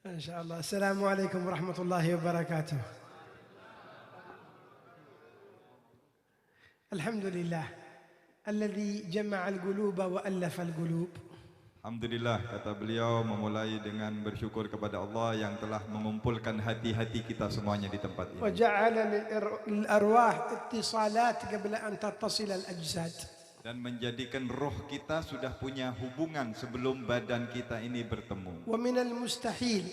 ما شاء الله. السلام عليكم ورحمة الله وبركاته. الحمد لله الذي جمع القلوب وألف القلوب. Alhamdulillah, kata beliau memulai dengan bersyukur kepada Allah yang telah mengumpulkan hati-hati kita semuanya di tempat ini. وجعل للأرواح اتصالات قبل أن تتصل الأجساد. Dan menjadikan roh kita sudah punya hubungan sebelum badan kita ini bertemu. ومن المستحيل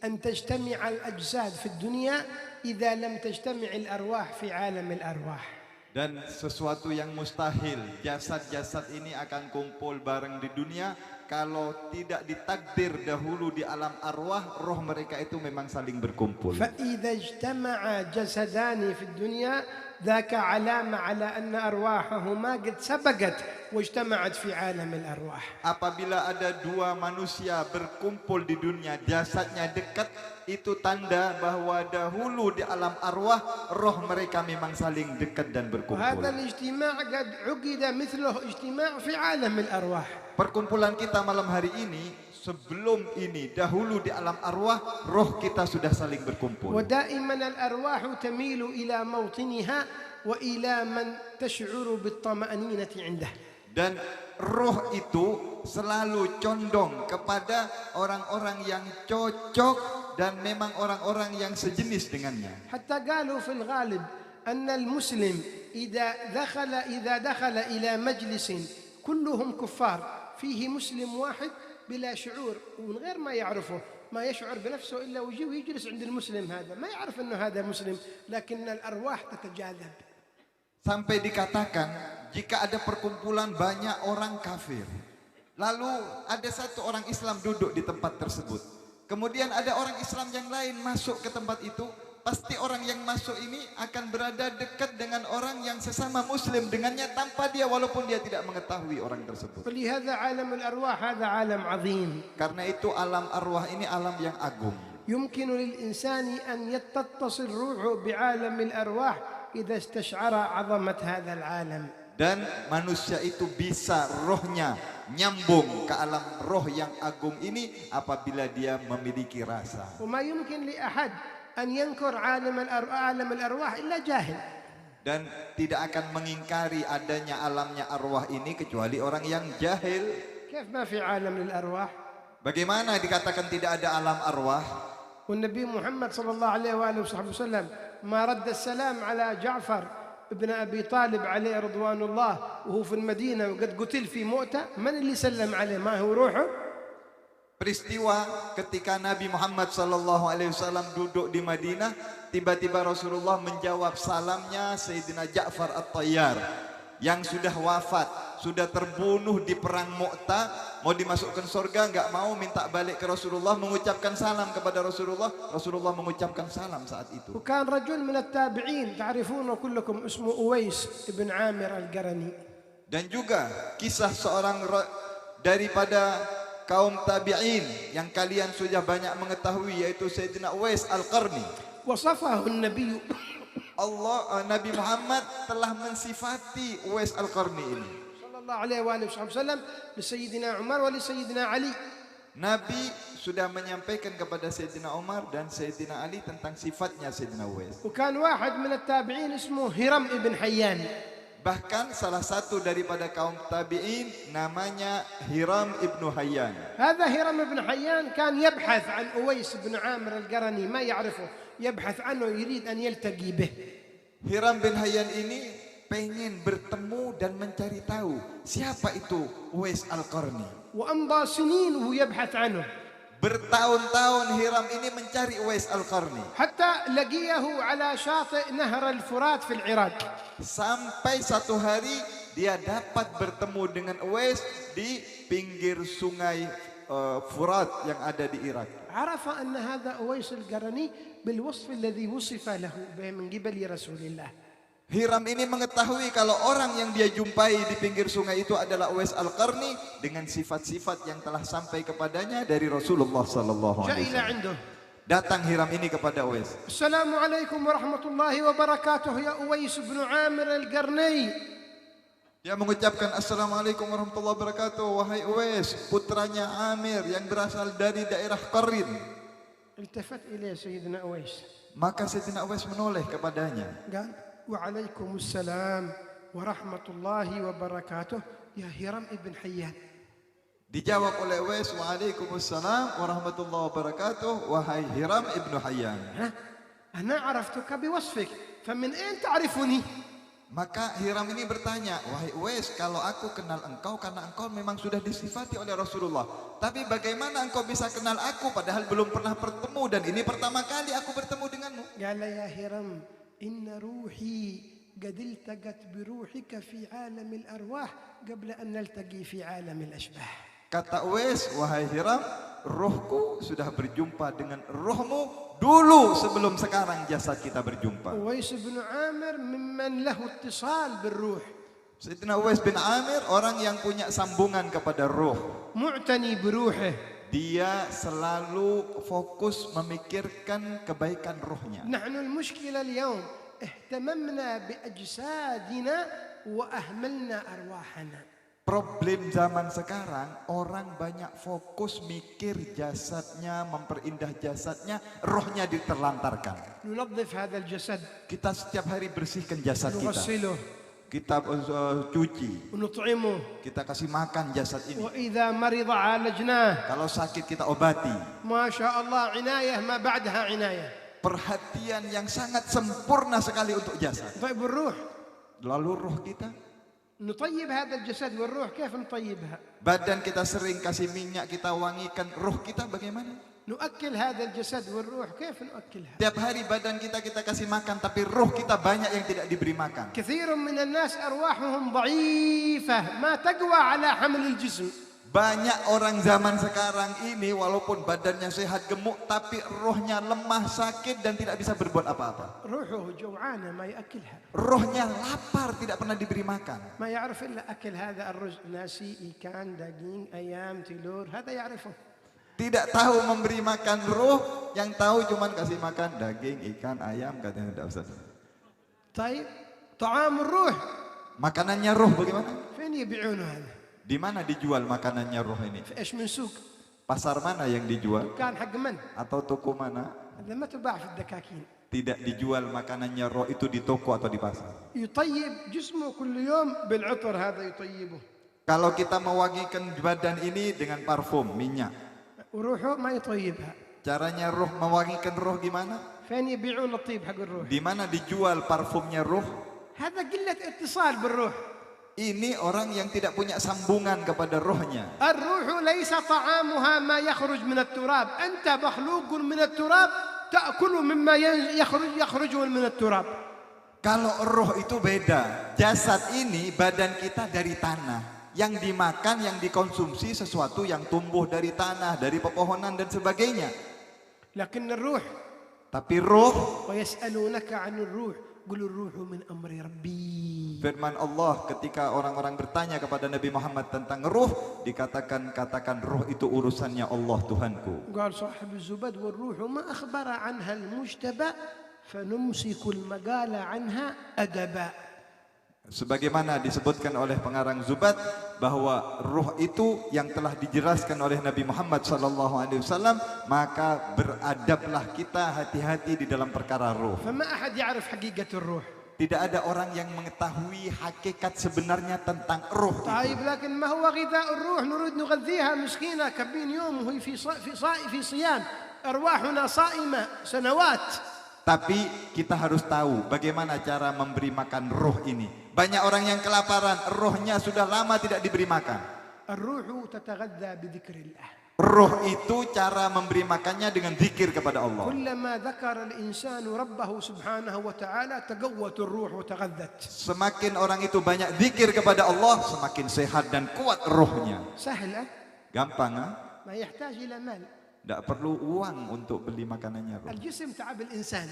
أن تجتمع الأجساد في الدنيا إذا لم تجتمع الأرواح في عالم الأرواح. Dan sesuatu yang mustahil, jasad-jasad ini akan kumpul bareng di dunia kalau tidak ditakdir dahulu di alam arwah, roh mereka itu memang saling berkumpul. فإذا اجتمع جسدان في الدنيا ذاك علامة على أن أرواحهما قد سبقت واجتمعت في عالم الأرواح. Apabila ada dua manusia berkumpul di dunia, jasadnya dekat, itu tanda bahwa dahulu di alam arwah roh mereka memang saling dekat dan berkumpul. وهذا الاجتماع قد عقد مثله اجتماع في عالم الأرواح. Perkumpulan kita malam hari ini, sebelum ini dahulu di alam arwah roh kita sudah saling berkumpul. ودائما الأرواح تميل إلى موطنها وإلى من تشعر بالطمأنينة عنده. Dan roh itu selalu condong kepada orang-orang yang cocok dan memang orang-orang yang sejenis dengannya. حتى قالوا في الغالب أن المسلم إذا دخل إلى مجلس كلهم كفار فيه مسلم واحد بلا شعور ومن غير ما يعرفه ما يشعر بنفسه إلا ويجي ويجلس عند المسلم هذا ما يعرف أنه هذا مسلم لكن الأرواح تتجاذب. Sampai dikatakan jika ada perkumpulan banyak orang kafir, lalu ada satu orang Islam duduk di tempat tersebut, kemudian ada orang Islam yang lain masuk ke tempat itu, pasti orang yang masuk ini akan berada dekat dengan orang yang sesama muslim dengannya tanpa dia, walaupun dia tidak mengetahui orang tersebut. فلهذا عالم الأرواح هذا عالم عظيم. Karena itu alam arwah ini alam yang agung. يمكن للإنسان أن تتصل روحه بعالم الأرواح إذا استشعر عظمة هذا العالم. Dan manusia itu bisa rohnya nyambung ke alam roh yang agung ini apabila dia memiliki rasa. وما يمكن لأحد أن ينكر عالم الأرواح إلا جاهل. Dan tidak akan mengingkari adanya alamnya arwah ini kecuali orang yang jahil. كيف ما في عالم للأرواح؟ Bagaimana dikatakan tidak ada alam arwah? والنبي محمد صلى الله عليه وآله وصحبه وسلم ما رد السلام على جعفر ابن أبي طالب عليه رضوان الله وهو في المدينة وقد قتل في مؤتة، من اللي سلم عليه؟ ما هو روحه؟ Peristiwa ketika Nabi Muhammad SAW duduk di Madinah, tiba-tiba Rasulullah menjawab salamnya Sayyidina Ja'far At-Tayyar yang sudah wafat, sudah terbunuh di perang Mu'tah, mau dimasukkan surga, nggak mau, minta balik ke Rasulullah, mengucapkan salam kepada Rasulullah. Rasulullah mengucapkan salam saat itu. وكان رجل من التابعين تعرفونه كلكم اسمه أويس ابن عامر القرني. Dan juga kisah seorang daripada kaum tabi'in yang kalian sudah banyak mengetahui, yaitu Sayyidina Uwais Al-Qarni. وصفه النبي Nabi Muhammad telah mensifati Uwais Al-Qarni ini. صلى الله عليه وآله وسلم لسيدنا عمر ولسيدنا علي. Nabi sudah menyampaikan kepada Sayyidina Umar dan Sayyidina Ali tentang sifatnya Sayyidina Uwais. وكان واحد من التابعين اسمه هرم ابن حيان. Bahkan salah satu daripada kaum tabi'in namanya Hiram ibnu Hayyan. هذا هرم ابن حيان كان يبحث عن أويس بن عامر القرني ما يعرفه يبحث عنه يريد أن يلتقي به. Hiram bin Hayyan ini pengen bertemu dan mencari tahu siapa itu Uwais Al-Qarni. وأمضى سنين وهو يبحث عنه. Bertahun-tahun Hiram ini mencari Uwais Al-Qarni. حتى لقيه على شاطئ نهر الفرات في العراق. Sampai satu hari dia dapat bertemu dengan Uwais di pinggir sungai Furat yang ada di Irak. عرف أن هذا أويس القرني بالوصف الذي وصف له به من قبل رسول الله. Hiram ini mengetahui kalau orang yang dia jumpai di pinggir sungai itu adalah Uwais Al-Qarni dengan sifat-sifat yang telah sampai kepadanya dari Rasulullah sallallahu alaihi wasallam. Datang Hiram ini kepada Uwais. Assalamualaikum warahmatullahi wabarakatuh ya Uwais bin Amir al-Qarni. Dia mengucapkan Assalamualaikum warahmatullahi wabarakatuh. Wahai Uwais, putranya Amir yang berasal dari daerah Qarin. التفت إليه سيدنا أويس Maka Sayyidina Uwais menoleh kepadanya. قال وعليكم السلام ورحمة الله وبركاته يا هرم ابن حيان. Dijawab oleh Uwais, Waalaikumsalam warahmatullahi wabarakatuh. Wahai Hiram ibnu Hayyan. ها أنا عرفتك بوصفك فمن أين تعرفني؟ Maka Hiram ini bertanya, wahai Uwais, kalau aku kenal engkau karena engkau memang sudah disifati oleh Rasulullah. Tapi bagaimana engkau bisa kenal aku padahal belum pernah bertemu dan ini pertama kali aku bertemu denganmu? قال يا هرم إن روحي قد التقت بروحك في عالم الأرواح قبل أن نلتقي في عالم الأشباح. Kata Uwais, wahai Hiram, rohku sudah berjumpa dengan rohmu dulu sebelum sekarang jasad kita berjumpa. أويس بن عامر ممن له اتصال بالروح. Sayyidina Uwais bin Amir orang yang punya sambungan kepada roh. معتني بروحه. Dia selalu fokus memikirkan kebaikan rohnya. نحن المشكلة اليوم اهتممنا بأجسادنا وأهملنا أرواحنا. Problem zaman sekarang, orang banyak fokus mikir jasadnya, memperindah jasadnya, rohnya diterlantarkan. ننظف هذا الجسد Kita setiap hari bersihkan jasad kita. نغسله Kita cuci, ونطعمه kita kasih makan jasad ini. وإذا مرض عالجناه. Kalau sakit kita obati. ما شاء الله عناية ما بعدها عناية. Perhatian yang sangat sempurna sekali untuk jasad. طيب الروح Lalu roh kita, نطيب هذا الجسد والروح كيف نطيبها؟ badan kita sering kasih minyak, kita wangikan, roh kita bagaimana? نؤكل هذا الجسد والروح كيف نؤكلها؟ Tiap hari badan kita kasih makan, tapi roh kita banyak yang tidak diberi makan. كثير من الناس أرواحهم ضعيفة ما تقوى على حمل الجسم. Banyak orang zaman sekarang ini walaupun badannya sehat gemuk, tapi rohnya lemah, sakit dan tidak bisa berbuat apa-apa. روحه جوعانة ما يأكلها. Rohnya lapar, tidak pernah diberi makan. ما يعرف إلا أكل هذا الرز ناسي إيكان دقيق أيام تلور هذا يعرفه. Tidak tahu memberi makan roh, yang tahu cuman kasih makan daging, ikan, ayam, katanya tidak usah. طيب طعام الروح Makanannya roh bagaimana? فين يبيعونه هذا؟ Di mana dijual makanannya roh ini? في إيش من سوق؟ Pasar mana yang dijual? كان حق من؟ Atau toko mana? هذا ما تباع في الدكاكين. Tidak dijual makanannya roh itu di toko atau di pasar. يطيب جسمه كل يوم بالعطر هذا يطيبه. Kalau kita mewangikan badan ini dengan parfum, minyak. وروحه ما يطيبها. Caranya roh mewangikan roh gimana? فين يبيعون الطيب حق الروح؟ Di mana dijual parfumnya roh? هذا قلة اتصال بالروح. Ini orang yang tidak punya sambungan kepada rohnya. الروح ليس طعامها ما يخرج من التراب. أنت مخلوق من التراب تأكل مما يخرج من التراب. Kalau roh itu beda. Jasad ini, badan kita dari tanah. Yang dimakan, yang dikonsumsi sesuatu yang tumbuh dari tanah, dari pepohonan dan sebagainya. لكن الروح Tapi roh, ويسألونك عن الروح قل الروح من أمر ربي. firman Allah ketika orang-orang bertanya kepada Nabi Muhammad tentang roh, katakan roh itu urusannya Allah Tuhanku. قال صاحب الزبد والروح ما أخبر عنها المجتبى فنمسك المقال عنها أدبا. Sebagaimana disebutkan oleh pengarang Zubat bahwa roh itu yang telah dijelaskan oleh Nabi Muhammad SAW, maka beradablah kita, hati-hati di dalam perkara roh. فما أحد يعرف حقيقة الروح. Tidak ada orang yang mengetahui hakikat sebenarnya tentang roh itu. طيب لكن ما هو غذاء الروح؟ نريد نغذيها مسكينة كبين يوم وهي في صيام أرواحنا صائمة سنوات. Tapi kita harus tahu bagaimana cara memberi makan roh ini. Banyak orang yang kelaparan, rohnya sudah lama tidak diberi makan. الروح تتغذى بذكر الله. Roh itu cara memberi makannya dengan zikir kepada Allah. كلما ذكر الإنسان ربه سبحانه وتعالى تقوت الروح وتغذت. Semakin orang itu banyak zikir kepada Allah, semakin sehat dan kuat rohnya. سهلة Gampang, ha? ما يحتاج إلى مال. Tidak perlu uang untuk beli makanannya roh. الجسم تعب الإنسان.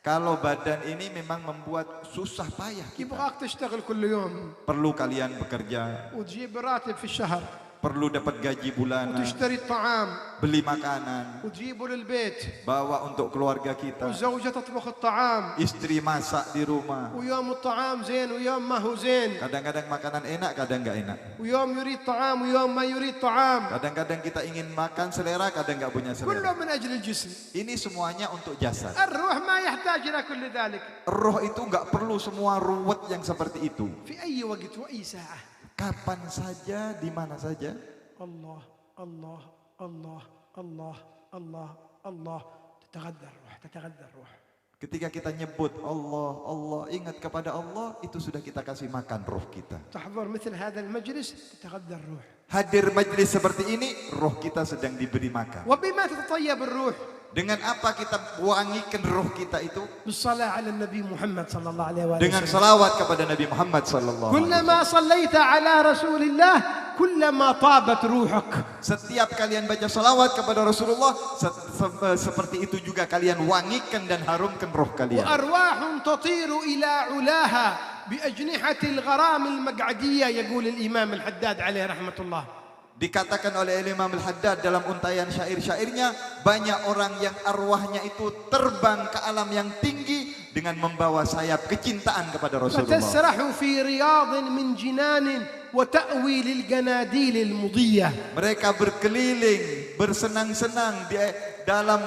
Kalau badan ini memang membuat susah payah kita. يبغاك تشتغل كل يوم Perlu kalian bekerja, وتجيب راتب في الشهر. perlu dapat gaji bulanan, وتشتري الطعام beli makanan, وتجيبه للبيت bawa untuk keluarga kita, والزوجة تطبخ الطعام istri masak di rumah. ويوم الطعام زين ويوم ما هو زين Kadang-kadang makanan enak, kadang nggak enak. ويوم يريد طعام ويوم ما يريد طعام Kadang-kadang kita ingin makan selera, kadang nggak punya كله selera. من أجل الجسم. Ini semuanya untuk jasad. الروح ما يحتاج إلى كل ذلك Roh itu nggak perlu semua ruwet yang seperti itu. في أي وقت وأي ساعة. Kapan saja, di mana saja. الله الله الله الله الله الله تتغذى الروح تتغذى الروح. Ketika kita nyebut Allah, Allah, ingat kepada Allah, itu sudah kita kasih makan roh kita. تحضر مثل هذا المجلس تتغذى الروح. Hadir majelis seperti ini, roh kita sedang diberi makan. وبما تتطيب الروح؟ Dengan apa kita wangikan roh kita itu? بالصلاة على النبي محمد صلى الله عليه وآله Dengan وسلم. salawat kepada Nabi Muhammad sallallahu alaihi wasallam. كلما صليت على رسول الله كلما طابت روحك. Setiap kalian baca salawat kepada Rasulullah, seperti itu juga kalian wangikan dan harumkan roh kalian. وأرواح تطير إلى علاها بأجنحة الغرام المقعدية يقول الإمام الحداد عليه رحمة الله. Dikatakan oleh Imam Al-Haddad dalam untayan syair-syairnya, banyak orang yang arwahnya itu terbang ke alam yang tinggi dengan membawa sayap kecintaan kepada Rasulullah. فتسرح في رياض من جنان وتأوي للجناديل المضية. Mereka berkeliling, bersenang-senang di dalam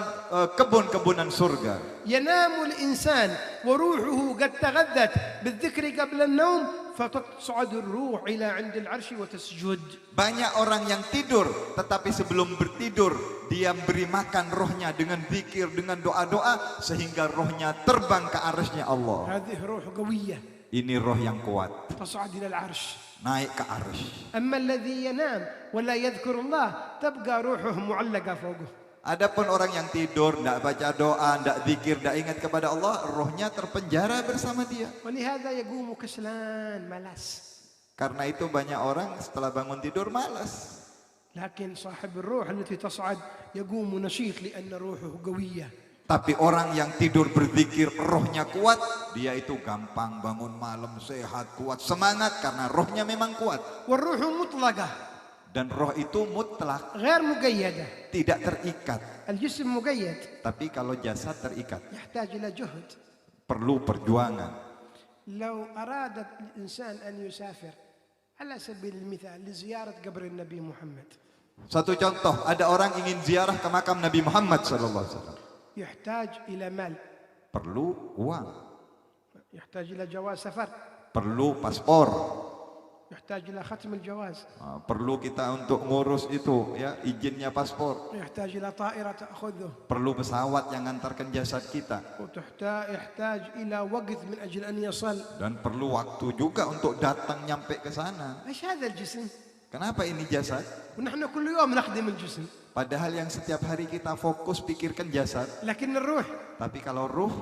kebun-kebunan surga. ينام الإنسان وروحه قد تغذت بالذكر قبل النوم فتصعد الروح إلى عند العرش وتسجد. Banyak orang yang tidur, tetapi sebelum bertidur dia beri makan rohnya dengan zikir, dengan doa-doa, sehingga rohnya terbang ke arsy-Nya Allah. هذه روح قوية Ini roh yang kuat, تصعد إلى العرش. naik ke arsy. أما الذي ينام ولا يذكر الله تبقى روحه معلقة فوقه. Adapun orang yang tidur, tidak baca doa, tidak zikir, tidak ingat kepada Allah, rohnya terpenjara bersama dia. ولهذا يقوم كسلان ملس. Karena itu banyak orang setelah bangun tidur malas. لكن صاحب الروح التي تصعد يقوم نشيط لأن روحه قوية. Tapi orang yang tidur berzikir, rohnya kuat, dia itu gampang bangun malam, sehat, kuat, semangat karena rohnya memang kuat. والروح مطلقة Dan roh itu mutlak, غير مقيدة. tidak terikat. الجسم مقيد Tapi kalau jasad terikat, يحتاج إلى جهد. perlu perjuangan. لو أراد الإنسان أن يسافر على سبيل المثال لزيارة قبر النبي محمد Satu contoh, ada orang ingin ziarah ke makam Nabi Muhammad SAW. يحتاج إلى مال، Perlu uang, يحتاج إلى جواز سفر، perlu paspor, يحتاج إلى ختم الجواز، perlu kita untuk ngurus itu ya, izinnya paspor, يحتاج إلى طائرة تأخذه، perlu pesawat yang ngantarkan jasad kita, يحتاج إلى وقت من أجل أن يصل. dan perlu waktu juga untuk datang nyampe ke sana. إيش هذا الجسم؟ Kenapa ini jasad? ونحن كل يوم نخدم الجسم، Padahal yang setiap hari kita fokus pikirkan jasad, لكن الروح tapi kalau ruh,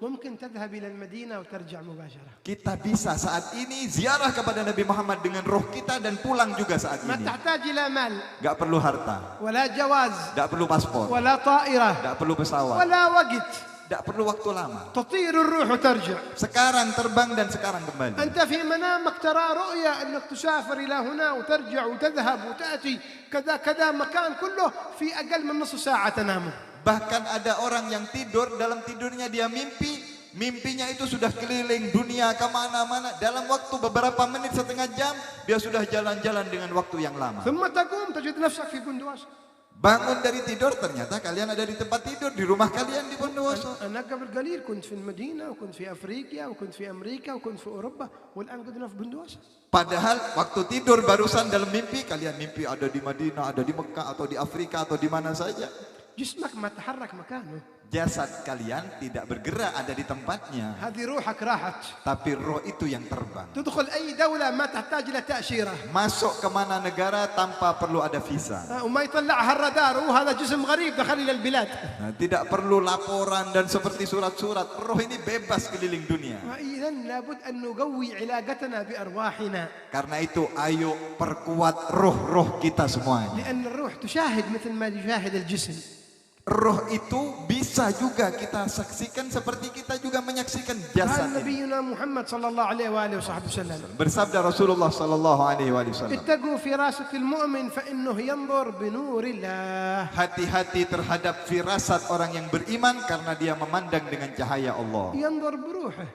ممكن تذهب إلى المدينة وترجع مباشرة. kita bisa saat ini ziarah kepada Nabi Muhammad dengan roh kita dan pulang juga saat ما ini. تحتاج إلى مال Gak perlu harta, ولا جواز gak perlu paspor, ولا طائرة gak perlu pesawat, ولا وقت، gak perlu waktu lama. تطير الروح وترجع. Sekarang terbang dan sekarang kembali. أنت في منامك ترى رؤيا أنك تسافر إلى هنا وترجع وتذهب وتأتي كذا كذا مكان كله في أقل من نصف ساعة تنامه. Bahkan ada orang yang tidur, dalam tidurnya dia mimpi, mimpinya itu sudah keliling dunia kemana-mana. Dalam waktu beberapa menit, setengah jam, dia sudah jalan-jalan dengan waktu yang lama. ثم تقوم تجد نفسك في بندواس. Bangun dari tidur, ternyata kalian ada di tempat tidur, di rumah kalian di Bondowoso. أنا قبل قليل كنت في المدينة وكنت في أفريقيا وكنت في أمريكا وكنت في أوروبا والآن قدنا في بندواس. Padahal waktu tidur barusan dalam mimpi, kalian mimpi ada di Madinah, ada di Mekah, atau di Afrika, atau di mana saja. جسمك ما تحرك مكانه. Jasad kalian tidak bergerak, ada di tempatnya. هذه روحك راحت. Tapi roh itu yang terbang. تدخل أي دولة ما تحتاج إلى تأشيرة. Masuk kemana negara tanpa perlu ada visa. وما يطلعها الرادار وهذا جسم غريب دخل إلى البلاد. Nah, tidak perlu laporan dan seperti surat-surat. Roh ini bebas keliling dunia. وإذا لابد أن نقوي علاقتنا بأرواحنا. Karena itu ayo perkuat roh-roh kita semuanya. لأن الروح تشاهد مثل ما يشاهد الجسم. roh itu bisa juga kita saksikan seperti kita juga menyaksikan قال jasad ini. نبينا محمد صلى الله عليه وآله وصحبه وسلم Bersabda Rasulullah sallallahu alaihi wasallam, اتقوا فراسة المؤمن فإنه ينظر بنور الله. hati-hati terhadap firasat orang yang beriman karena dia memandang dengan cahaya Allah, ينظر بروحه،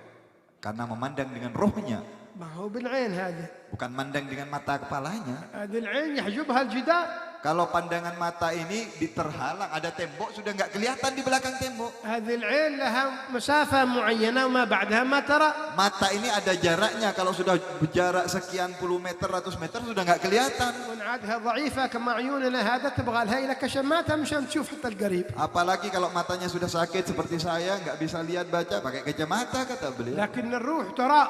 karena memandang dengan rohnya, ما هو بالعين هذا، bukan mandang dengan mata kepalanya. هذه العين يحجبها الجدار. Kalau pandangan mata ini diterhalang, ada tembok sudah nggak kelihatan di belakang tembok. هذه العين لها مسافة معينة وما بعدها ما ترى. Mata ini ada jaraknya, kalau sudah berjarak sekian puluh meter, ratus meter sudah nggak kelihatan. ونعادها ضعيفة كما عيوننا هذا تبغى لها إلى كشماتها مشان تشوف حتى القريب. Apalagi kalau matanya sudah sakit seperti saya, nggak bisa lihat baca pakai kacamata kata beliau. لكن الروح ترى.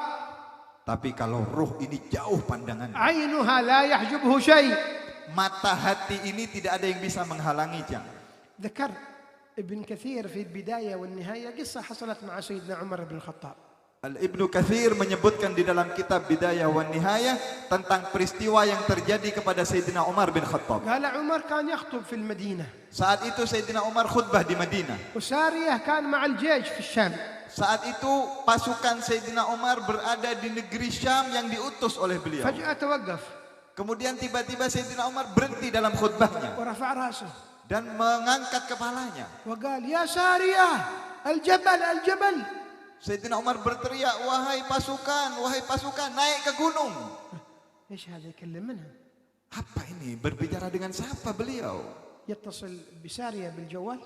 Tapi kalau roh ini jauh pandangan, عينها لا يحجبه شيء. mata hati ini tidak ada yang bisa menghalanginya. ذكر ابن كثير في البداية والنهاية قصة حصلت مع سيدنا عمر بن الخطاب. Ibnu Katsir menyebutkan di dalam kitab Bidayah wan Nihayah tentang peristiwa yang terjadi kepada Sayyidina Umar bin Khattab. قال عمر كان يخطب في المدينة. Saat itu Sayyidina Umar khutbah di Madinah. وسارية كان مع الجيش في الشام. Saat itu pasukan Sayyidina Umar berada di negeri Syam yang diutus oleh beliau. فجأة توقف Kemudian tiba-tiba Sayyidina Umar berhenti dalam khutbahnya ورفع رأسه dan mengangkat kepalanya. وقال يا سارية الجبل الجبل. Sayyidina Umar berteriak, wahai pasukan, naik ke gunung. ايش هذا يكلم منها؟ Apa ini? Berbicara dengan siapa beliau? يتصل بسارية بالجوال.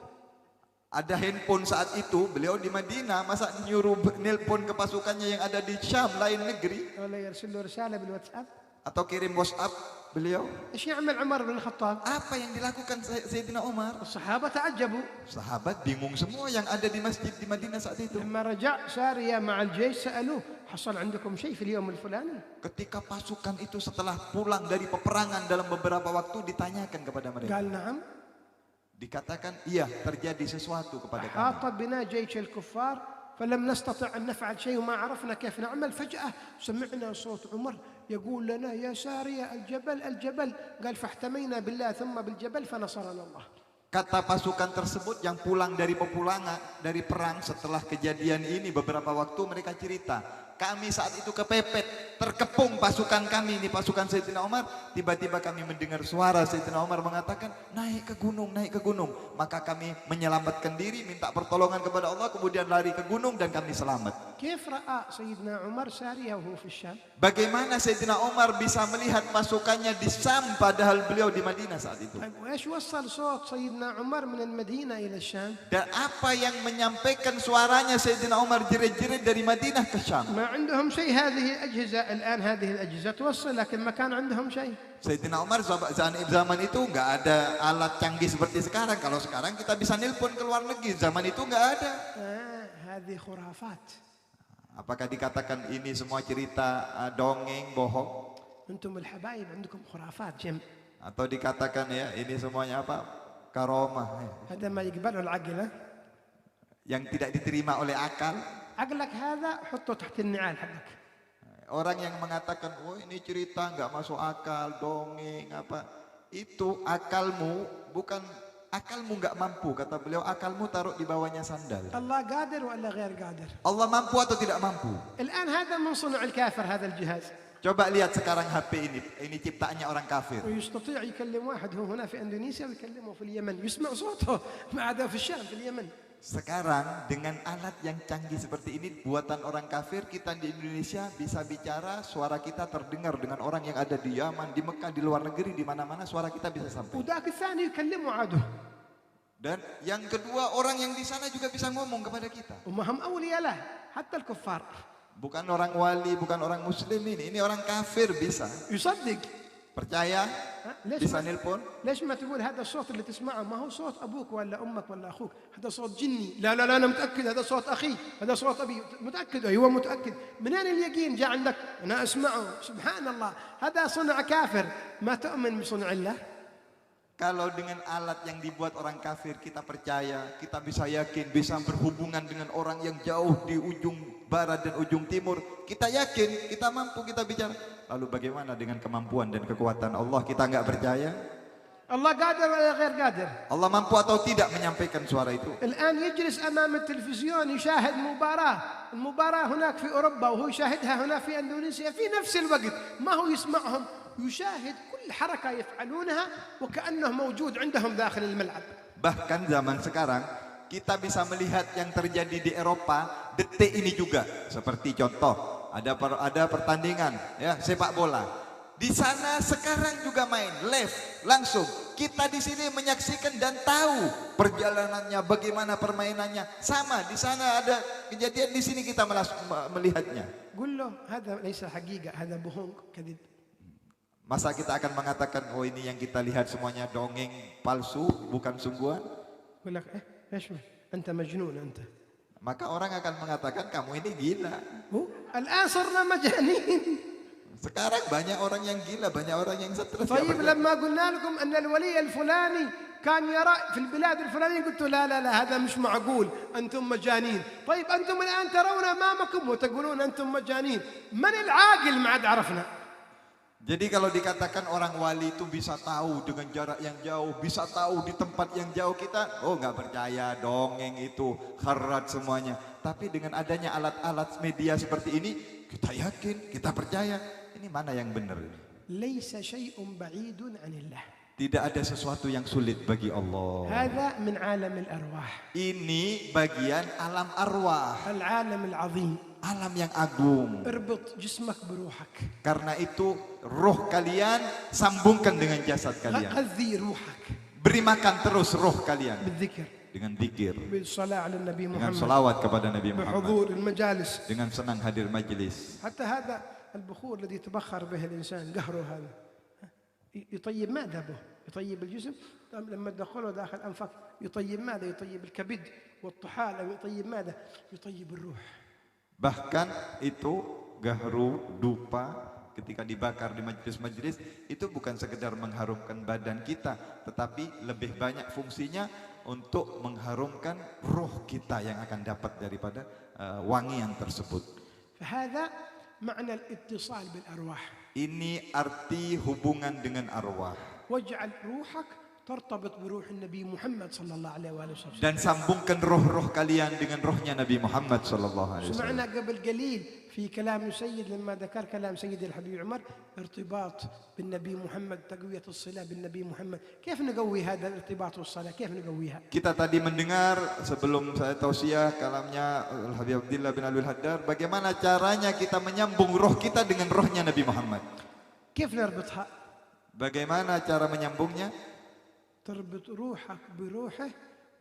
Ada handphone saat itu, beliau di Madinah, masa nyuruh nelpon ke pasukannya yang ada di Syam, lain negeri? ولا يرسل له رسالة بالواتساب. Atau kirim WhatsApp beliau? ايش يعمل عمر بن الخطاب؟ Apa yang dilakukan Sayyidina Umar? الصحابة تعجبوا Sahabat bingung semua yang ada di masjid di Madinah saat itu. لما رجع سارية مع الجيش سألوه حصل عندكم شيء في اليوم الفلاني؟ Ketika pasukan itu setelah pulang dari peperangan dalam beberapa waktu ditanyakan kepada mereka. قال نعم. Dikatakan, iya terjadi sesuatu kepada kami. أحاط بنا جيش الكفار فلم نستطع أن نفعل شيء وما عرفنا كيف نعمل. فجأة سمعنا صوت عمر يقول لنا يا سارية الجبل الجبل. قال فاحتمينا بالله ثم بالجبل فنصرنا الله. Kata pasukan tersebut yang pulang dari pepulangan, dari perang setelah kejadian ini beberapa waktu mereka cerita, kami saat itu kepepet, terkepung pasukan kami ini, pasukan Sayyidina Umar. Tiba-tiba kami mendengar suara Sayyidina Umar mengatakan, naik ke gunung, naik ke gunung. Maka kami menyelamatkan diri, minta pertolongan kepada Allah, kemudian lari ke gunung dan kami selamat. كيف رأى سيدنا عمر سارية وهو في الشام؟ Bagaimana Sayyidina Umar bisa melihat pasukannya di Syam padahal beliau di Madinah saat itu? طيب وإيش وصل صوت سيدنا عمر من المدينة إلى الشام؟ Dan apa yang menyampaikan suaranya Sayyidina Umar jerit-jerit dari Madinah ke Syam? ما عندهم شيء. هذه الأجهزة الآن هذه الأجهزة توصل لكن ما كان عندهم شيء. Sayyidina Umar zaman itu nggak ada alat canggih seperti sekarang. Kalau sekarang kita bisa nelpon ke luar negeri, zaman itu nggak ada. هذه خرافات. Apakah dikatakan ini semua cerita dongeng, bohong? أنتم الحبايب عندكم خرافات جم. Atau dikatakan ya ini semuanya apa? Karomah هذا ما يقبله العقل. yang tidak diterima oleh akal. عقلك هذا حطه تحت النعال حقك. Orang yang mengatakan, oh ini cerita nggak masuk akal, dongeng apa? Itu akalmu, bukan akalmu nggak mampu, kata beliau, akalmu taruh di bawahnya sandal. الله قادر ولا غير قادر؟ Allah mampu atau tidak mampu? الآن هذا من صنع الكافر هذا الجهاز. Coba lihat sekarang HP ini ciptaannya orang kafir. ويستطيع يكلم واحد هو هنا في إندونيسيا ويكلمه في اليمن يسمع صوته ما عدا في الشام في اليمن. Sekarang dengan alat yang canggih seperti ini buatan orang kafir, kita di Indonesia bisa bicara, suara kita terdengar dengan orang yang ada di Yaman, di Mekah, di luar negeri, di mana-mana suara kita bisa sampai. وذاك الثاني يكلمه عاده. Dan yang kedua, orang yang di sana juga bisa ngomong kepada kita. وما هم أولياء له حتى الكفار. Bukan orang wali, bukan orang muslim ini orang kafir bisa. يصدق. Percaya? ليش Bisa ما nelpon? ليش ما تقول هذا الصوت اللي تسمعه ما هو صوت أبوك ولا أمك ولا أخوك، هذا صوت جني. لا لا لا أنا متأكد هذا صوت أخي، هذا صوت أبي. متأكد؟ أيوة متأكد. منين اليقين جاء عندك؟ أنا أسمعه. سبحان الله، هذا صنع كافر. ما تؤمن بصنع الله؟ Kalau dengan alat yang dibuat orang kafir kita percaya, kita bisa yakin, bisa berhubungan dengan orang yang jauh di ujung barat dan ujung timur, kita yakin, kita mampu, kita bicara. Lalu bagaimana dengan kemampuan dan kekuatan Allah, kita nggak percaya? الله قادر ولا غير قادر؟ Allah mampu atau tidak menyampaikan suara itu? الآن يجلس أمام التلفزيون يشاهد المباراة هناك في أوروبا وهو يشاهدها هنا في أندونيسيا في نفس الوقت، ما هو يسمعهم، يشاهد كل حركة يفعلونها وكأنه موجود عندهم داخل الملعب. Bahkan zaman sekarang kita bisa melihat yang terjadi di Eropa detik ini juga. Seperti contoh, ada pertandingan ya sepak bola. Di sana sekarang juga main live langsung. Kita di sini menyaksikan dan tahu perjalanannya, bagaimana permainannya. Sama di sana ada kejadian, di sini kita melihatnya. قل له هذا ليس حقيقة، هذا بهونك كذب. Masa kita akan mengatakan oh ini yang kita lihat semuanya dongeng palsu, bukan sungguhan? يقول لك ايش انت مجنون انت. Maka orang akan mengatakan kamu ini gila. الآن صرنا مجانين. Sekarang banyak orang yang gila, banyak orang yang stres. طيب لما قلنا لكم أن الولي الفلاني كان يرى في البلاد الفلانية قلتوا لا لا لا هذا مش معقول أنتم مجانين. طيب أنتم الآن ترون أمامكم وتقولون أنتم مجانين، من العاقل ما عاد عرفنا. Jadi kalau dikatakan orang wali itu bisa tahu dengan jarak yang jauh, bisa tahu di tempat yang jauh, kita oh nggak percaya, dongeng itu kharat semuanya. Tapi dengan adanya alat-alat media seperti ini, kita yakin, kita percaya. Ini mana yang benar ini? ليس شيء بعيد عن الله. Tidak ada sesuatu yang sulit bagi Allah. هذا من عالم الأرواح. Ini bagian alam arwah, العالم العظيم. alam yang agung. اربط جسمك بروحك. Karena itu roh kalian sambungkan dengan jasad kalian. غذي روحك. Beri makan terus roh kalian بالذكر. dengan zikir, بالصلاة على النبي dengan محمد. salawat kepada Nabi Muhammad, بحضور المجالس. dengan senang hadir majlis. حتى هذا البخور الذي يتبخر به الإنسان قهره هذا يطيب ماذا به؟ يطيب الجسم. لما تدخله داخل أنفك يطيب ماذا؟ يطيب الكبد والطحال. أو يطيب ماذا؟ يطيب الروح. Bahkan itu gahru, dupa ketika dibakar di majlis-majlis itu bukan sekedar mengharumkan badan kita, tetapi lebih banyak fungsinya untuk mengharumkan roh kita yang akan dapat daripada wangian tersebut. فهذا معنى الاتصال بالأرواح. Ini arti hubungan dengan arwah. واجعل روحك ترتبط بروح النبي محمد صلى الله عليه وآله وسلم. Dan sambungkan roh-roh kalian dengan rohnya Nabi Muhammad sallallahu alaihi wasallam. سمعنا قبل قليل في كلام سيد لما ذكر كلام سيد الحبيب عمر ارتباط بالنبي محمد، تقوية الصلة بالنبي محمد. كيف نقوي هذا الارتباط والصلة؟ كيف نقويها؟ Kita tadi mendengar sebelum saya tausiah kalamnya Al-Habib Abdillah bin Alwi Haddar, bagaimana caranya kita menyambung roh kita dengan rohnya Nabi Muhammad. كيف نربطها؟ Bagaimana cara menyambungnya? تربط روحك بروحه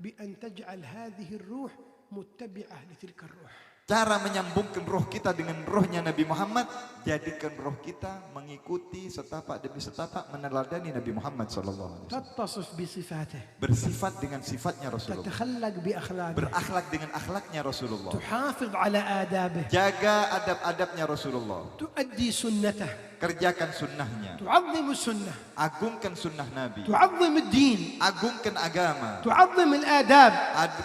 بأن تجعل هذه الروح متبعة لتلك الروح. Cara menyambungkan roh kita dengan rohnya Nabi Muhammad, jadikan roh kita mengikuti setapak demi setapak meneladani Nabi Muhammad sallallahu alaihi wasallam. تتصف بصفاته. Bersifat dengan sifatnya Rasulullah. تتخلق بأخلاقه. Berakhlak dengan akhlaknya Rasulullah. تحافظ على آدابه. Jaga adab-adabnya Rasulullah. تؤدي سنته. Kerjakan sunnahnya. تعظم السنة. Agungkan sunnah Nabi. تعظم الدين. Agungkan agama. تعظم الآداب.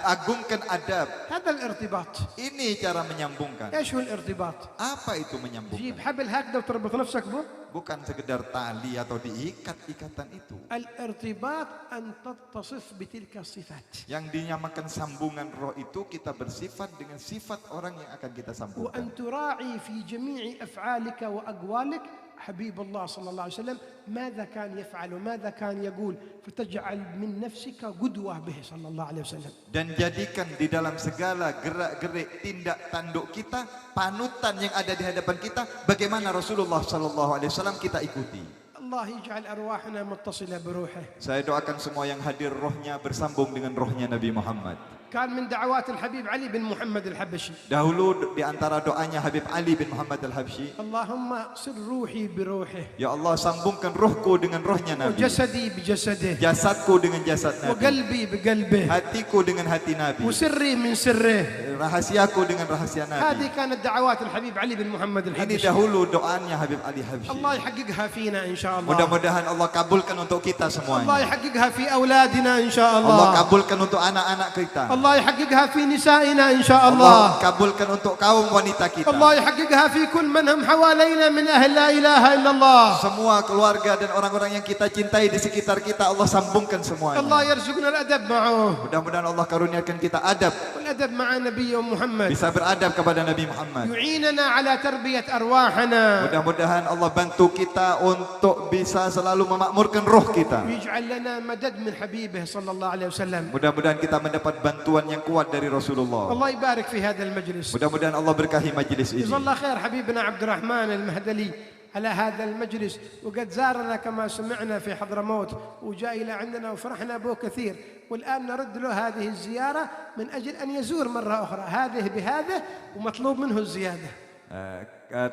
Agungkan adab. هذا الارتباط. Ini cara menyambungkan. ايش هو الارتباط؟ Apa itu تجيب menyambungkan? حبل هكذا وتربط نفسك به. Bukan sekedar tali atau diikat ikatan itu. الارتباط أن تتصف بتلك الصفات. Yang dinyamakan sambungan roh itu kita bersifat dengan sifat orang yang akan kita sambungkan. وأن تراعي في جميع أفعالك وأقوالك حبيب الله صلى الله عليه وسلم ماذا كان يفعل وماذا كان يقول فتجعل من نفسك قدوة به صلى الله عليه وسلم. Dan jadikan di dalam segala gerak-gerik tindak tanduk kita panutan yang ada di hadapan kita bagaimana Rasulullah sallallahu alaihi wasallam kita ikuti. الله يجعل أرواحنا متصلة بروحه. Saya doakan semua yang hadir rohnya bersambung dengan rohnya Nabi Muhammad. كان من دعوات الحبيب علي بن محمد الحبشي. Dahulu di antara doanya Habib Ali bin Muhammad Al-Habsyi, اللهم صل روحي بروحه. ya Allah sambungkan rohku dengan rohnya Nabi. وجسدي بجسده. Jasadku dengan jasad Nabi. وقلبي بقلبه. Hatiku dengan hati Nabi. وسري من سره. Rahasiaku dengan rahasia Nabi. هذه كانت دعوات الحبيب علي بن محمد Ini الحبشي. dahulu doanya Habib Ali Habsyi. الله يحققها فينا إن شاء الله. Mudah-mudahan Allah kabulkan untuk kita الله semuanya. يحققها في أولادنا إن شاء Allah الله. kabulkan untuk anak-anak kita. الله يحققها في نسائنا إن شاء Allah الله. kabulkan untuk kaum wanita kita. الله يحققها في كل من هم حوالينا من أهل لا إله إلا الله. Semua keluarga dan orang-orang yang kita cintai di sekitar kita Allah sambungkan semuanya. الله يرزقنا الأدب معه Mudah-mudahan Allah karuniakan kita adab, والأدب مع نبي محمد. bisa beradab kepada Nabi Muhammad. يعيننا على تربية أرواحنا. Mudah-mudahan Allah bantu kita untuk bisa selalu memakmurkan roh kita. ويجعل لنا مدد من حبيبه صلى الله عليه وسلم. Mudah-mudahan kita mendapat bantuan yang kuat dari Rasulullah. الله يبارك في هذا المجلس. Mudah-mudahan Allah berkahi majlis ini. جزا الله خير حبيبنا عبد الرحمن المهدلي على هذا المجلس، وقد زارنا كما سمعنا في حضرموت وجاء إلى عندنا وفرحنا به كثير، والآن نرد له هذه الزيارة من أجل أن يزور مرة أخرى هذه بهذا ومطلوب منه الزيادة.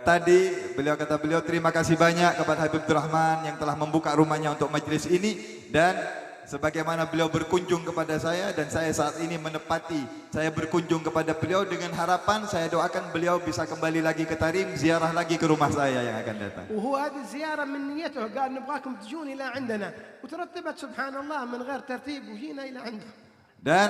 Tadi kata beliau terima kasih banyak kepada Habib Abdurrahman yang telah membuka rumahnya untuk majlis ini, dan sebagaimana beliau berkunjung kepada saya dan saya saat ini menepati saya berkunjung kepada beliau dengan harapan saya doakan beliau bisa kembali lagi ke Tarim, ziarah lagi ke rumah saya yang akan datang. وهو هذه الزيارة من نيته قال نبغاكم تجون إلى عندنا، وترتبت سبحان الله من غير ترتيب وجينا إلى عنده. Dan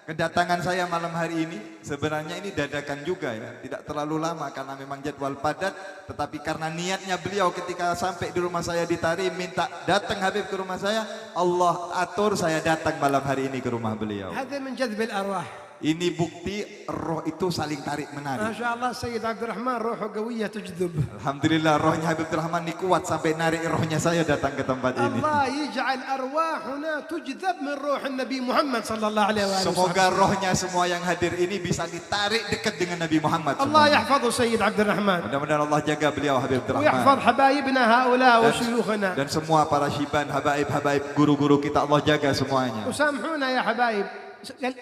kedatangan saya malam hari ini sebenarnya ini dadakan juga ya, tidak terlalu lama karena memang jadwal padat, tetapi karena niatnya beliau ketika sampai di rumah saya di Tarim minta datang Habib ke rumah saya, Allah atur saya datang malam hari ini ke rumah beliau. هذا من جذب الأرواح. Ini bukti roh itu saling tarik ما menarik. شاء الله سيد عبد الرحمن روحه قوية تجذب. Alhamdulillah rohnya Habib Abdurrahman ini kuat sampai narik rohnya saya datang ke tempat ini. الله يجعل أرواحنا تجذب من روح النبي محمد صلى الله عليه وآله وسلم. Semoga rohnya semua yang hadir ini bisa ditarik dekat dengan Nabi Muhammad. الله يحفظ سيد عبد الرحمن Mudah-mudahan Allah jaga beliau Habib ويحفظ Abdurrahman. حبايبنا هؤلاء وشيوخنا. Dan semua para syiban, habaib-habaib, guru-guru kita Allah jaga semuanya. وسامحونا يا حبايب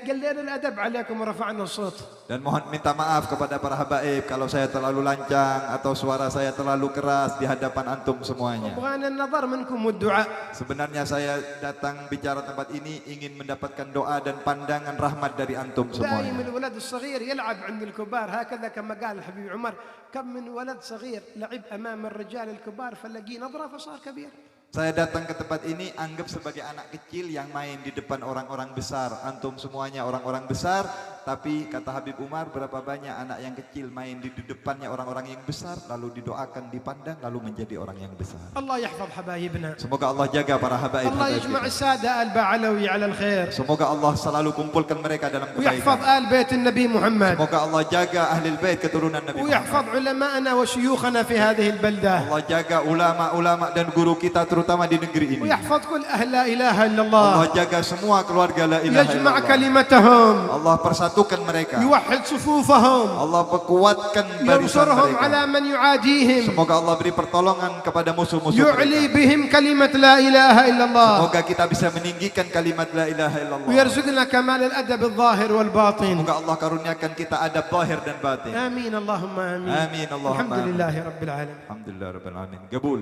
قلينا الأدب عليكم ورفعنا الصوت. Dan mohon minta maaf kepada para habaib kalau saya terlalu lancang atau suara saya terlalu keras di hadapan antum semuanya. بغانا النظر منكم والدعاء. Sebenarnya saya datang bicara tempat ini ingin mendapatkan doa dan pandangan rahmat dari antum دائما semuanya. الولد الصغير يلعب عند الكبار هكذا كما قال الحبيب عمر كم من ولد صغير لعب أمام الرجال الكبار فلقيه نظرة فصار كبير. Saya datang ke tempat ini anggap sebagai anak kecil yang main di depan orang-orang besar. Antum semuanya orang-orang besar, tapi kata Habib Umar berapa banyak anak yang kecil main di depannya orang-orang yang besar, lalu didoakan, dipandang, lalu menjadi orang yang besar. الله يحفظ حبايبنا. Semoga Allah jaga para habaib. الله يجمع السادة آل بعلوي على الخير. Semoga Allah selalu kumpulkan mereka dalam ويحفظ kebaikan. آل بيت النبي محمد. Semoga Allah jaga ahli bait keturunan Nabi ويحفظ Muhammad. علماءنا وشيوخنا في هذه البلدة. Allah jaga ulama-ulama dan guru kita terutama di negeri ini. ويحفظ كل أهل لا إله إلا الله. Allah jaga semua keluarga la ilaha يجمع illallah. كلمتهم. Allah persatukan mereka. يوحد صفوفهم. Allah perkuatkan barisan ينصرهم mereka. على من يعاديهم. Semoga Allah beri pertolongan kepada musuh-musuh يعلي mereka. بهم كلمة لا إله إلا الله. Semoga kita bisa meninggikan kalimat la ilaha illallah. ويرزقنا كمال الأدب الظاهر والباطن. Semoga Allah karuniakan kita adab zahir dan batin. آمين اللهم آمين. Amin Allahumma الحمد amin. لله رب العالمين. Alhamdulillah rabbil alamin. Qabul.